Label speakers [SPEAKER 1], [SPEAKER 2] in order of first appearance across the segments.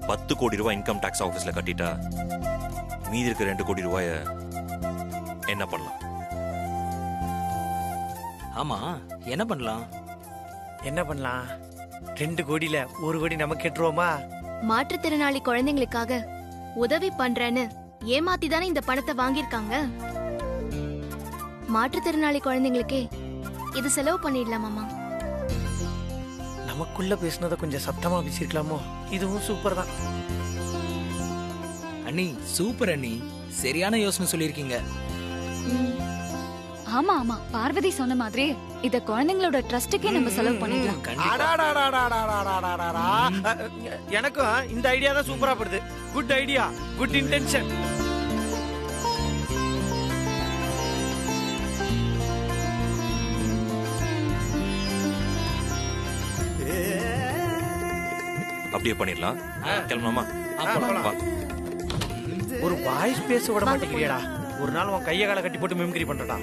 [SPEAKER 1] 10 கோடி ரூபாய் income tax ஆஃபீஸ்ல கட்டிட்டா மீதி இருக்க 2 கோடி ரூபாய என்ன பண்ணலாம்?
[SPEAKER 2] ஆமா, என்ன பண்ணலாம்?
[SPEAKER 3] என்ன பண்ணலாம்? 2 கோடியில 1 கோடி நமக்கு கேட்டுருவோமா?
[SPEAKER 4] மாற்றுத்திறனாளி குழந்தைங்களுக்காக உதவி பண்றேன்னு ஏமாத்தி தானே இந்த பணத்தை வாங்கியிருக்காங்க. மாற்றுத்திறனாளி குழந்தைங்களுக்கே இது செலவு பண்ணிடலாமாமா?
[SPEAKER 3] நமக்குள்ள பேசுனதை கொஞ்சம் சத்தமா பேசிருக்கலாமோ? இதுவும் சூப்பர் தான்.
[SPEAKER 2] அண்ணி சூப்பர் அண்ணி, சரியான யோசனை சொல்லியிருக்கீங்க.
[SPEAKER 5] ஆமா ஆமா, பார்வதி சொன்ன மாதிரி இத குழந்தைங்களோட ட்ரஸ்டுக்கே நம்ம செலவு பண்ணிடலாம்.
[SPEAKER 3] எனக்கும் இந்த ஐடியா தான் சூப்பரா படுது. Good idea, good intention.
[SPEAKER 1] அப்படியே பண்ணிடலாம். கிளம்பலாமா?
[SPEAKER 3] ஒரு வாய்ஸ் பேச விட மாட்டேங்கிறியடா. ஒரு நாள் உன் கையை காலை கட்டி போட்டு மிமிக்ரி பண்றடா.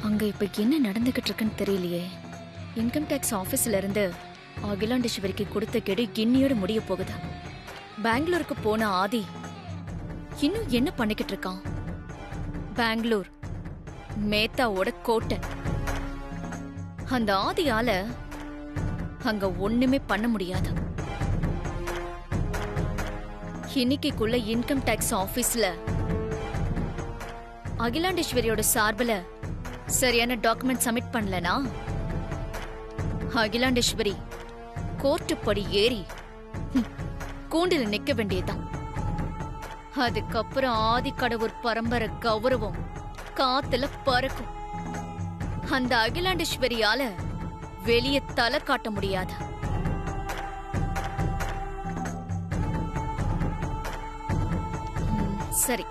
[SPEAKER 5] அங்க இப்ப என்ன நடந்துகிட்டு இருக்குன்னு தெரியலையே. இன்கம் டாக்ஸ் ஆபீஸ்ல இருந்து அகிலாண்டேஸ்வரிக்கு கொடுத்த கெடு இன்னியோட முடிய போகுது. பெங்களூருக்கு போன ஆதி இன்னும் என்ன பண்ணிக்கிட்டு இருக்கான்? பெங்களூர் மேத்தாவோட கோட்டை. அந்த ஆதியால அங்க ஒண்ணுமே பண்ண முடியாது. இன்னைக்குள்ள இன்கம் டாக்ஸ் ஆபீஸ்ல அகிலாண்டேஸ்வரியோட சார்பில் சரியான டாக்குமெண்ட் சப்மிட் பண்ணலனா அகிலாண்டேஸ்வரி கோர்ட்டு படி ஏறி கூண்டில் நிக்க வேண்டியதுதான். அதுக்கப்புறம் ஆதிக்கடவுர் பரம்பரை கௌரவம் காத்துல பறக்கும். அந்த அகிலாண்டேஸ்வரியால வெளியே தலை காட்ட முடியாது. சரி,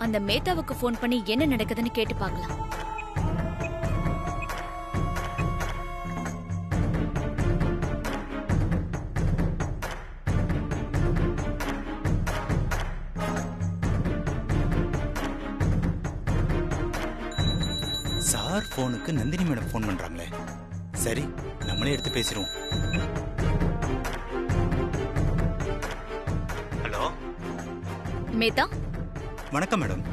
[SPEAKER 5] அந்த மேத்தாவுக்கு போன் பண்ணி என்ன நடக்குதுன்னு கேட்டு பார்க்கலாம்.
[SPEAKER 6] சார் போனுக்கு நந்தினி மேடம் போன் பண்றாங்களே. சரி, நம்மளே எடுத்து பேசிடுவோம். ஹலோ
[SPEAKER 5] மேத்தா.
[SPEAKER 6] வணக்கம் மேடம்,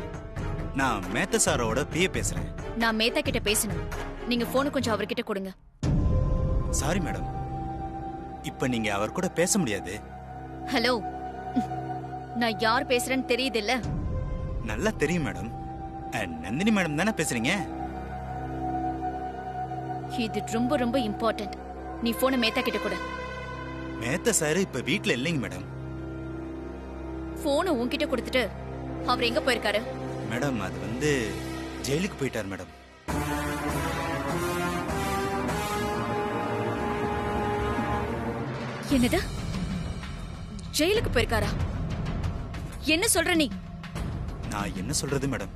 [SPEAKER 6] நான் மேத்த சாரோட பிஏ பேசுறேன்.
[SPEAKER 5] நான் மேத்தா கிட்ட பேசணும். நீங்க போனை கொஞ்சம் அவர்கிட்ட கொடுங்க.
[SPEAKER 6] சாரி மேடம், இப்ப நீங்க அவர் கூட பேச முடியாது.
[SPEAKER 5] ஹலோ, நான் யார் பேசுறேன்னு தெரியுது இல்ல?
[SPEAKER 6] நல்லா தெரியும் மேடம். நந்தினி மேடம் தானே பேசுறீங்க?
[SPEAKER 5] இது ரொம்ப ரொம்ப இம்பார்ட்டன்ட். நீ போனை மேத்தா கிட்ட கொடு.
[SPEAKER 6] மேத்த சார் இப்ப வீட்ல இல்லைங்க மேடம்.
[SPEAKER 5] போனை உன்கிட்ட கொடுத்துட்டு அவர் எங்க போயிருக்காரு?
[SPEAKER 6] மேடம், அது ஜெயிலுக்கு போயிட்டார் மேடம்.
[SPEAKER 5] என்னது? ஜெயிலுக்கு போயிருக்காரா? என்ன சொல்ற நீ?
[SPEAKER 6] நான் என்ன சொல்றது மேடம்,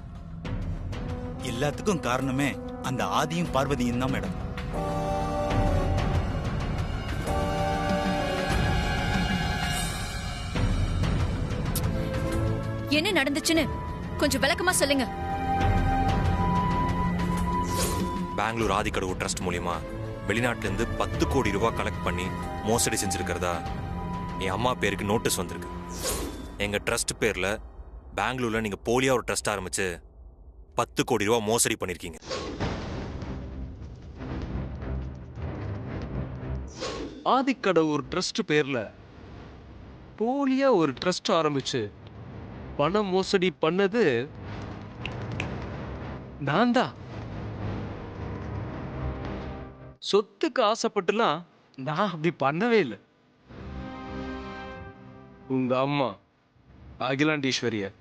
[SPEAKER 6] எல்லாத்துக்கும் காரணமே அந்த ஆதியும் பார்வதியும் தான் மேடம்.
[SPEAKER 5] என்ன நடந்துச்சுன்னு கொஞ்சம் விளக்கமா சொல்லுங்க.
[SPEAKER 1] பெங்களூர் ஆதிக்கடவுர் ட்ரஸ்ட் மூலியமா வெளிநாட்டுல இருந்து 10 கோடி ரூபாய் கலெக்ட் பண்ணி மோசடி செஞ்சிருக்கிறதா என் அம்மா பேருக்கு நோட்டீஸ் வந்திருக்கு. எங்க ட்ரஸ்ட் பேர்ல பெங்களூர்ல நீங்க போலியா ஒரு ட்ரஸ்ட் ஆரம்பிச்சு 10 கோடி ரூபாய் மோசடி பண்ணிருக்கீங்க.
[SPEAKER 7] ஆதிக்கடவுர் ட்ரஸ்ட் பேர்ல போலியா ஒரு ட்ரஸ்ட் ஆரம்பிச்சு பணம் மோசடி பண்ணது நான் தான். சொத்துக்கு ஆசைப்பட்டுலாம் நான் அப்படி பண்ணவே இல்லை. உங்க அம்மா அகிலாண்டேஸ்வரிய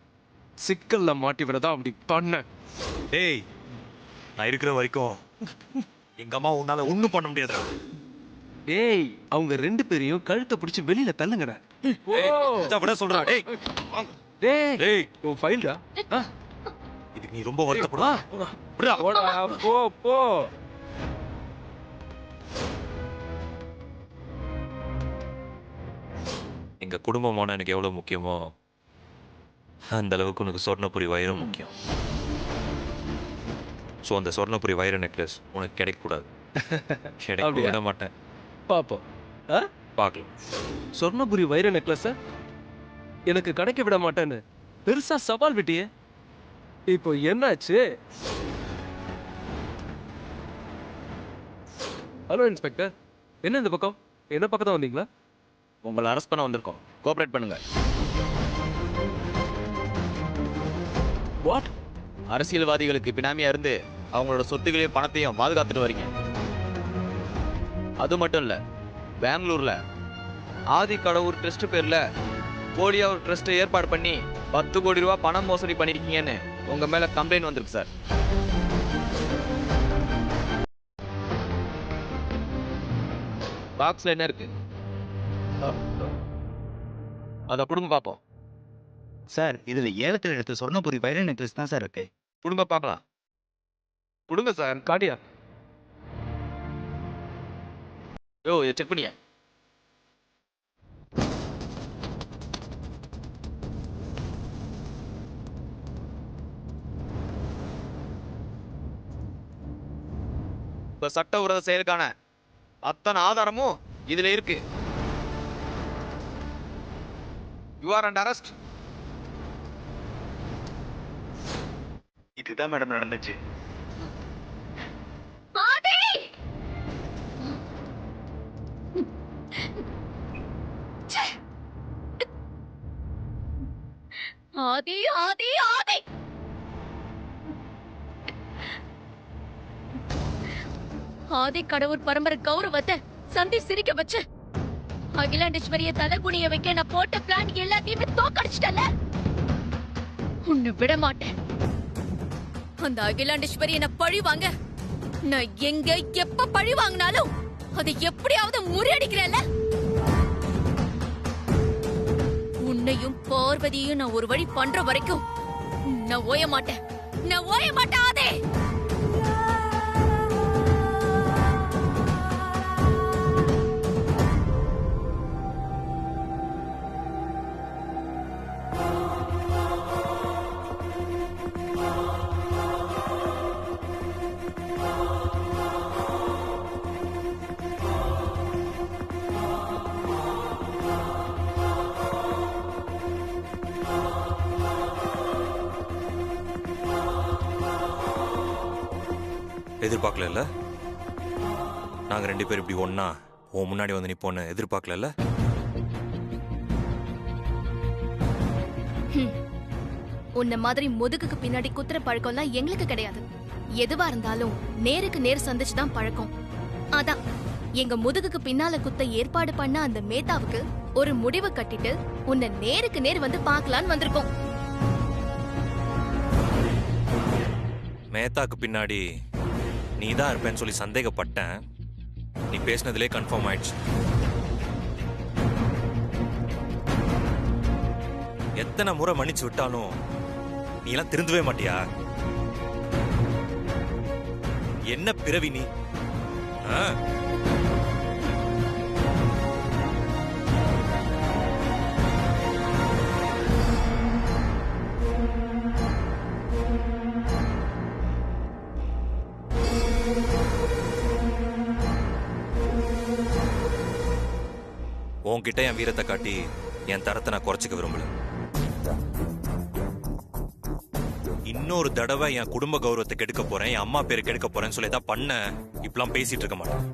[SPEAKER 7] சிக்கல்ல மாட்டி விடதான் அப்படி பண்ண.
[SPEAKER 1] டேய், நான் இருக்கிற வரைக்கும் எங்க அம்மா உன்னால ஒண்ணும் பண்ண முடியாது.
[SPEAKER 7] டேய், அவங்க 2 பேரையும் கழுத்தை பிடிச்சு வெளியில தள்ளுங்கடா.
[SPEAKER 1] சொல்றா. டேய்,
[SPEAKER 7] டேய்
[SPEAKER 1] டேய்
[SPEAKER 7] உன் ஃபைல்டா
[SPEAKER 1] இதுக்கு நீ ரொம்ப வருத்தப்படா
[SPEAKER 7] போ போ
[SPEAKER 1] எங்க குடும்பமான எனக்கு எவ்வளவு முக்கியமோ அந்த அளவுக்கு உனக்கு சொர்ணபுரி வைரம் முக்கியம். ஸோ அந்த சொர்ணபுரி வைர நெக்லஸ் உனக்கு கிடைக்கக்கூடாது. கிடைக்க
[SPEAKER 7] அப்படியா?
[SPEAKER 1] விட மாட்டேன்.
[SPEAKER 7] பாப்போம்.
[SPEAKER 1] பார்க்கலாம்.
[SPEAKER 7] சொர்ணபுரி வைர நெக்லஸ எனக்கு கிடைக்க விட மாட்டேன்னு பெருசா சவால் விட்டியே, இப்போ என்னாச்சு? ஹலோ இன்ஸ்பெக்டர், என்ன இந்த பக்கம்? என்ன பக்கத்தான் வந்தீங்களா?
[SPEAKER 3] உங்களை அரெஸ்ட் பண்ண வந்திருக்கோம், கோஆபரேட் பண்ணுங்க.
[SPEAKER 7] வாட்?
[SPEAKER 3] அரசியல்வாதிகளுக்கு பினாமியா இருந்து அவங்களோட சொத்துக்களையும் பணத்தையும் பாதுகாத்துட்டு வரீங்க. அது மட்டும் இல்ல, பெங்களூர்ல ஆதி கடவுர் ட்ரஸ்ட் பேர்ல போலியா ஒரு ட்ரஸ்ட் ஏற்பாடு பண்ணி 10 கோடி ரூபாய் பணம் மோசடி பண்ணிருக்கீங்கன்னு உங்க மேல கம்ப்ளைண்ட் வந்திருக்கு சார். பாக்ஸ்ல என்ன இருக்கு அத குடும்ப பார்ப்போம்.
[SPEAKER 6] சார் இதுல ஏலத்தில் எடுத்த சொர்ணபுரி வைர நெக்லஸ் தான் சார் இருக்கு.
[SPEAKER 3] குடும்ப பார்க்கலாம். கொடுங்க சார்.
[SPEAKER 7] காட்டியா?
[SPEAKER 3] யோ இதை செக் பண்ணியா? இப்ப சட்டவிரோத செயலுக்கான அத்தனை ஆதாரமும் இதுல இருக்கு. You are under arrest.
[SPEAKER 6] இதுதான் மேடம் நடந்துச்சு.
[SPEAKER 5] ஆதி ஆதி ஆதி ஆதி கடவுள் பரம்பரை கௌரவத்தை சந்தி சிரிக்க வச்சு அகிலாண்டேஸ்வரிய தலைகுனிய வைக்க நான் போட்ட பிளான் எல்லாத்தையுமே தோக்கடிச்சிட்டல. உன்னை விட மாட்டேன். அந்த அகிலாண்டேஸ்வரிய நான் பழி வாங்க, நான் எங்க எப்ப பழி வாங்கினாலும் அதை எப்படியாவது முறியடிக்கிறேன்ல. உன்னையும் பார்வதியும் நான் ஒரு வழி பண்ற வரைக்கும் நான் ஓய மாட்டேன். நான் ஓய மாட்டேன் ஆதே.
[SPEAKER 1] எதிர்பார்க்கல. நாங்க 2 பேரும் இப்படி ஒண்ணா உன் முன்னாடி வந்து நிப்போன்னு எதிர்பார்க்கல.
[SPEAKER 4] உன்ன மாதிரி முதுகுக்கு பின்னாடி குத்துற பழக்கம்லாம் எங்களுக்கு கிடையாது. எதுவா இருந்தாலும் நேருக்கு நேர் சந்திச்சுதான் பழக்கம். அதான் எங்க முதுகுக்கு பின்னால குத்த ஏற்பாடு பண்ண அந்த மேத்தாவுக்கு ஒரு முடிவு கட்டிட்டு உன்னை நேருக்கு நேர் வந்து பார்க்கலான்னு வந்திருக்கோம்.
[SPEAKER 1] மேத்தாக்கு பின்னாடி நீ தான் இருப்பேன்னு சொல்லி சந்தேகப்பட்டேன். நீ பேசினதுலே கன்ஃபார்ம் ஆயிடுச்சு. எத்தனை முறை மன்னிச்சு விட்டாலும் நீ எல்லாம் திருந்தவே மாட்டியா? என்ன பிறவி நீ? உன்கிட்ட என் வீரத்தை காட்டி என் தரத்தை நான் குறைச்சிக்க விரும்பல. இன்னொரு தடவை என் குடும்ப கௌரவத்தை கெடுக்க போறேன், என் அம்மா பேரை கெடுக்க போறேன்னு சொல்லி ஏதாவது பண்ண இப்பெல்லாம் பேசிட்டு இருக்க மாட்டேன்.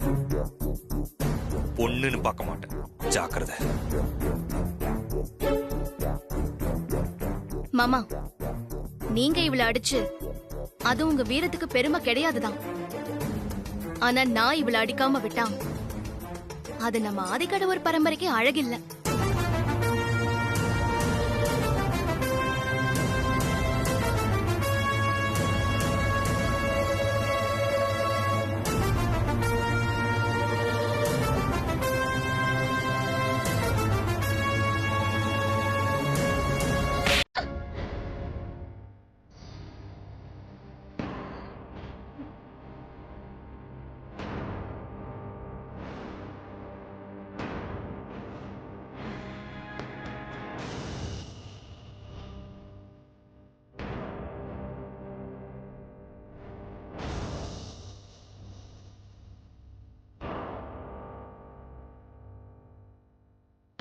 [SPEAKER 1] பொண்ணுன்னு பார்க்க மாட்டேன். ஜாக்கிரதை.
[SPEAKER 4] மாமா, நீங்க இவளை அடிச்சு அது உங்க வீரத்துக்கு பெருமை கிடையாதுதான். ஆனா நான் இவளை அடிக்காம விட்டா அது நம்ம ஆதிக்கடவுர் பரம்பரைக்கு அழகில்ல.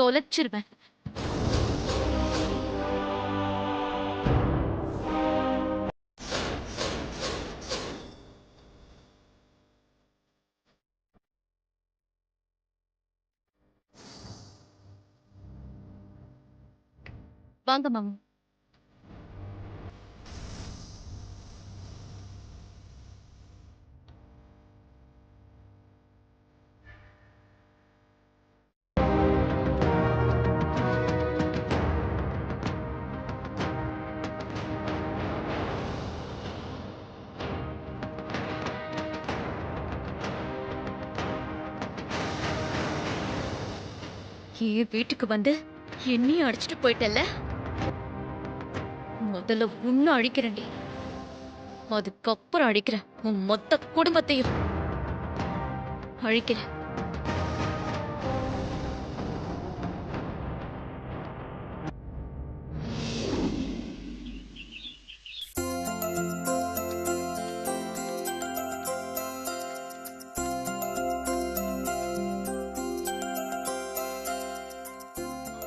[SPEAKER 5] தொலைச்சிருவேன். வாங்க மாமா. என் வீட்டுக்கு வந்து என்னையும் அடிச்சுட்டு போயிட்டல்ல. முதல்ல உன்னை அழிக்கிறேன்டி, அதுக்கப்புறம் அழிக்கிறேன் உன் மொத்த குடும்பத்தையும் அழிக்கிறேன்.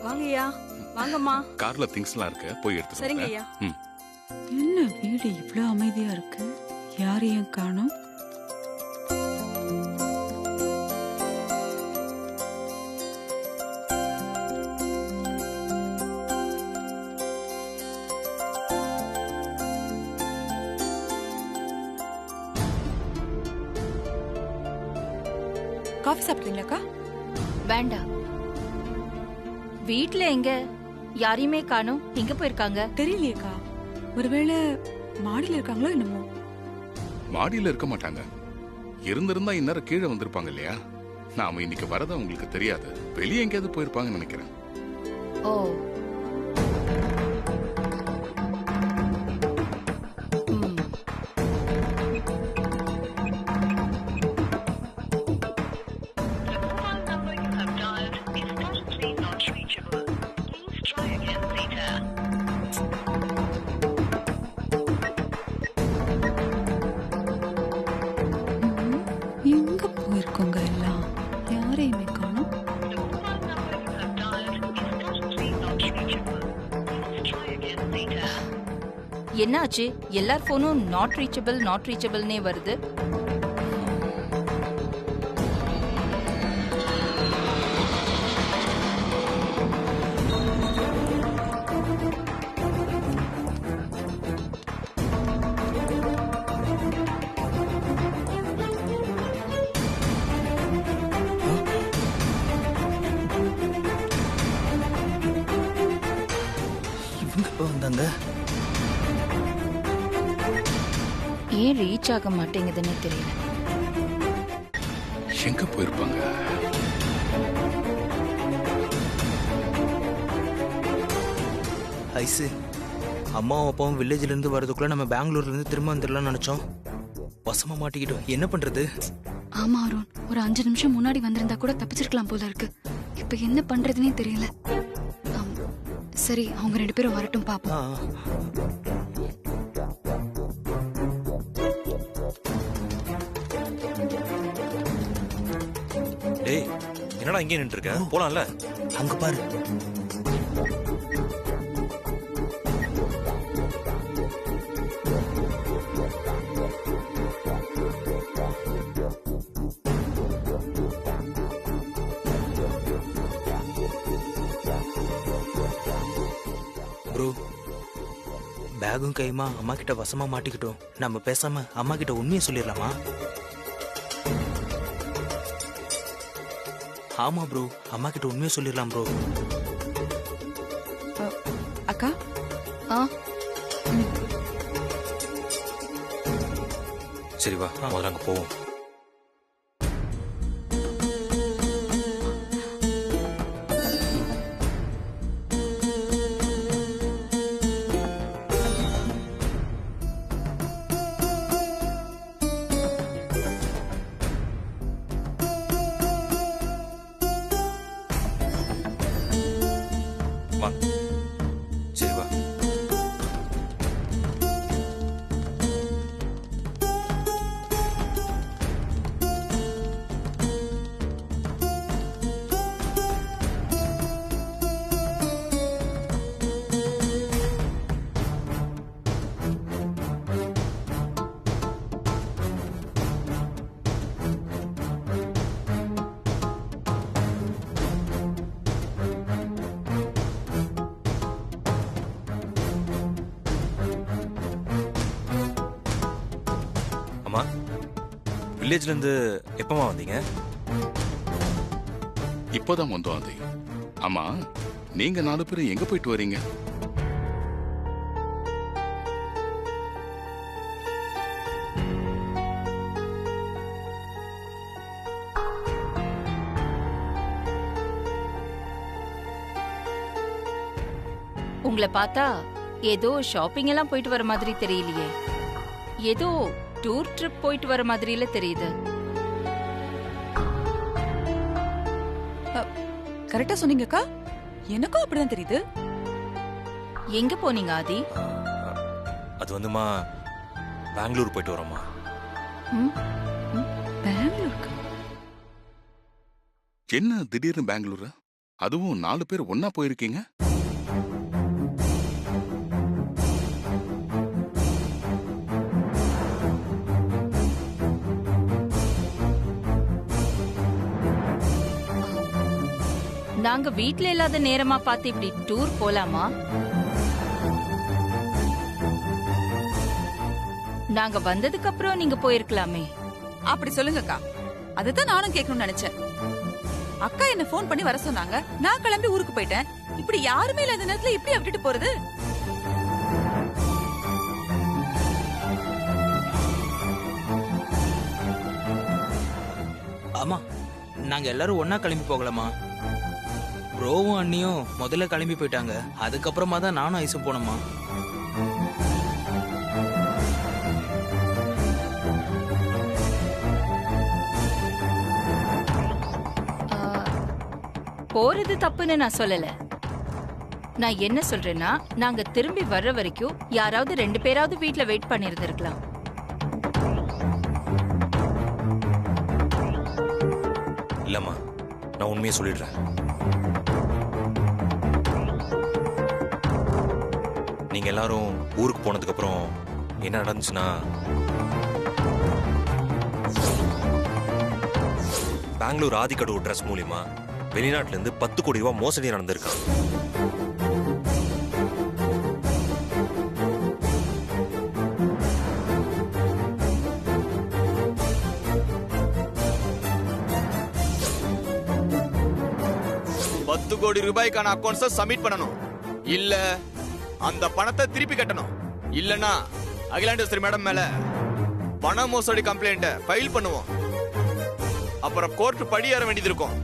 [SPEAKER 8] வாங்கய்யா, வாங்கம்மா.
[SPEAKER 9] கார்ல திங்ஸ்லாம் இருக்கு, போய் எடுத்து
[SPEAKER 8] சரிங்க ஐயா.
[SPEAKER 9] ம்.
[SPEAKER 10] என்ன வீடு இவ்ளோ அமைதியா இருக்கு? யாரையும் காணோம்.
[SPEAKER 8] காஃபி சாப்பிட்டீங்களாக்கா?
[SPEAKER 11] வேண்டாம். வீட்ல எங்க யாரையுமே காணோம், எங்க போயிருக்காங்க
[SPEAKER 10] தெரியலையேக்கா. ஒருவேளை மாடியில இருக்காங்களோ என்னமோ.
[SPEAKER 9] மாடியில இருக்க மாட்டாங்க. இருந்திருந்தா இந்நேரம் கீழே வந்திருப்பாங்க இல்லையா? நாம இன்னைக்கு வரத உங்களுக்கு தெரியாது. வெளியே எங்கேயாவது போயிருப்பாங்கன்னு நினைக்கிறேன்.
[SPEAKER 11] ஓ,
[SPEAKER 10] எங்க போயிருக்கோங்க எல்லாம்? யாரையுமே காணோம்.
[SPEAKER 11] என்னாச்சு? எல்லார் போனும் நாட் ரீச்சபிள்னே வருது.
[SPEAKER 2] இவங்க எப்போ வந்தாங்க?
[SPEAKER 11] ஏன் ரீச் ஆக மாட்டேங்குதுன்னு தெரியல.
[SPEAKER 9] எங்க போயிருப்பாங்க?
[SPEAKER 2] ஐசு, அம்மாவும் அப்பாவும் வில்லேஜ்ல இருந்து வரதுக்குள்ள நம்ம பெங்களூர்ல இருந்து திரும்ப வந்துடலாம்னு நினைச்சோம். வசமா மாட்டிக்கிட்டோம். என்ன பண்றது?
[SPEAKER 8] ஆமா அருண், ஒரு 5 நிமிஷம் முன்னாடி வந்திருந்தா கூட தப்பிச்சிருக்கலாம் போல இருக்கு. இப்ப என்ன பண்றதுனே தெரியல. சரி, அவங்க 2 பேரும் வரட்டும் பாப்போம்.
[SPEAKER 1] டேய், என்னடா இங்கே நின்று இருக்க? போலாம்ல.
[SPEAKER 2] அங்க பாரு. ப்ரோ, பேகும் கைமா அம்மா கிட்ட வசமா மாட்டிக்கிட்டோம். நம்ம பேசாம அம்மா கிட்ட உண்மையை சொல்லிடலாமா? ஆமா ப்ரோ, அம்மா கிட்ட உண்மையை சொல்லிடலாம் ப்ரோ.
[SPEAKER 10] அக்கா,
[SPEAKER 1] சரி வா, முதல்ல அங்க போவோம். வாங்க. சரி வா. வில்லேஜ்ல இருந்து எப்பமா வந்தீங்க?
[SPEAKER 9] இப்போதான் வந்தோம் ஆதி. ஆமா, நீங்க 4 பேரும் எங்க போயிட்டு வரீங்க?
[SPEAKER 11] உங்களை பார்த்தா ஏதோ ஷாப்பிங் எல்லாம் போயிட்டு வர மாதிரி தெரியலையே. ஏதோ டூர் ட்ரிப் போயிட்டு வர மாதிரில தெரியுது.
[SPEAKER 10] கரெக்டா சொன்னீங்கக்கா. எனக்கும் அப்படிதான் தெரியுது.
[SPEAKER 11] எங்க போனீங்க ஆதி?
[SPEAKER 1] அது வந்துமா பெங்களூர் போயிட்டு வரோமா.
[SPEAKER 10] பெங்களூருக்கு?
[SPEAKER 9] என்ன திடீர்னு பெங்களூர்? அதுவும் 4 பேர் ஒன்னா போயிருக்கீங்க?
[SPEAKER 11] நாங்க வீட்ல இல்லாத நேரமா பார்த்து இப்படி டூர் போலாமா? நாங்க வந்ததுக்கு அப்புறம் நீங்க போயிருக்கலாமே.
[SPEAKER 10] அப்படி சொல்லுங்கக்கா. அதுதான் நானும் கேட்கணும்னு நினைச்சேன். அக்கா என்ன ஃபோன் பண்ணி வர சொன்னாங்க. நான் கிளம்பி ஊருக்கு போயிட்டேன். இப்படி யாருமே இல்லாத நேரத்துல இப்படி விட்டுட்டு போறது?
[SPEAKER 2] ஆமா, நாங்க எல்லாரும் ஒண்ணா கிளம்பி போகலாமா? ப்ரோவும் அண்ணியும் முதல்ல கிளம்பி போயிட்டாங்க. அதுக்கப்புறமா தான் நானும் ஐஸும் போனோமா.
[SPEAKER 11] போறது தப்புன்னு நான் சொல்லல. நான் என்ன சொல்றேன்னா, நாங்க திரும்பி வர்ற வரைக்கும் யாராவது 2 பேராவது வீட்ல வெயிட் பண்ணிருந்திருக்கலாம்.
[SPEAKER 1] இல்லம்மா, நான் உண்மையை சொல்லிடுறேன். நீங்க எல்லாரும் ஊருக்கு போனதுக்கு அப்புறம் என்ன நடந்துச்சுன்னா, பெங்களூர் ஆதிக்கடவு ட்ரஸ்ட் மூலியமா வெளிநாட்டுல இருந்து 10 கோடி ரூபாய் மோசடி நடந்திருக்கான்.
[SPEAKER 3] கோடி ரூபாய்க்கான அக்கவுண்ட்ஸை சப்மிட் பண்ணணும். இல்ல அந்த பணத்தை திருப்பி கட்டணும். இல்லனா அகிலாண்டேஸ்வரி மேடம் மேல பண மோசடி கம்ப்ளைண்ட் ஃபைல் பண்ணுவோம். அப்புறம் கோர்ட் படி ஏற வேண்டியது இருக்கும்.